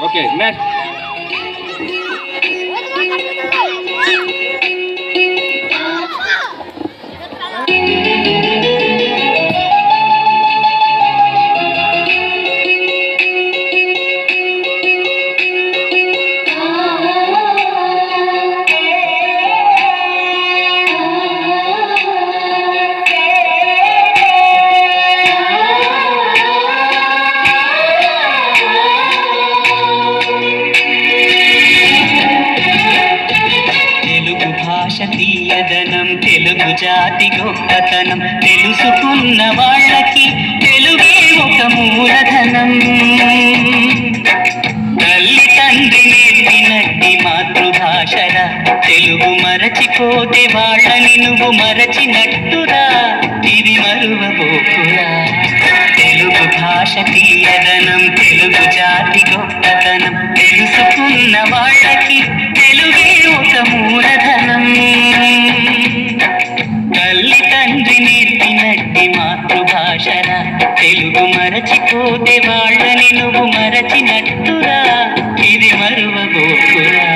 Okay next. తీయదనం Telugu జాతి గొప్పతనం తెలుసుకున్న వాళ్ళకి తెలుగే ఒక మూలధనం. తల్లి తండ్రి నేర్పినట్టి మాతృభాషరా తెలుగు మరచిపోతే వాళ్ళని నువ్వు మరచినట్టురా, ఇది మరువబోకురా. తెలుగు భాష తీయదనం తెలుగు జాతి గొప్పతనం తెలుసుకున్న వాళ్ళకి తెలుగే ఒక మూలధనం. తల్లి తండ్రి నేర్పినట్టి మాతృభాషరా తెలుగు మరచిపోతే వాళ్ళని నువ్వు మరచినట్టురా, ఇది మరువబోకురా.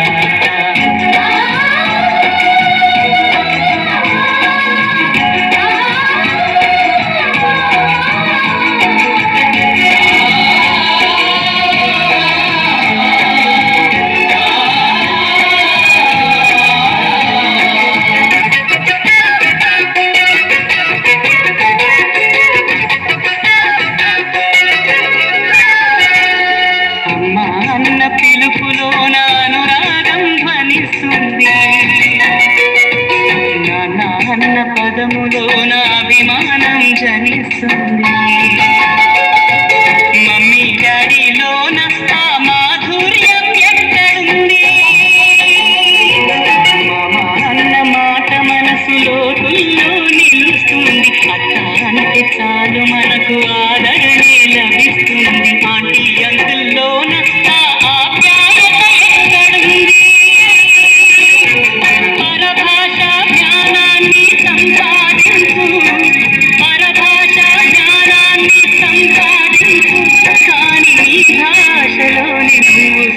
అన్న పిలుపులో నానురాగం ధ్వనిస్తుంది, నాన్న అన్న పదములో నా అభిమానం జనిస్తుంది. మమ్మీ డాడీలోన ఆ మాధుర్యం ఎక్కడుంది, మామ అన్న మాట మనసులో తుల్లో నిలుస్తుంది. అత్త అంటే చాలు మనకు ఆదరణే లభిస్తుంది. ఆంటీ అంకుల్లోన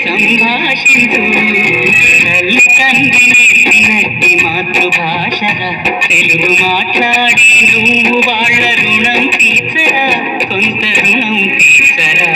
సంభాషించు. తల్లి తండ్రి నేర్పినట్టి మాతృభాషరా తెలుగు మాట్లాడి నువ్వు వాళ్ళ రుణం తీర్చరా, కొంత రుణం తీర్చరా.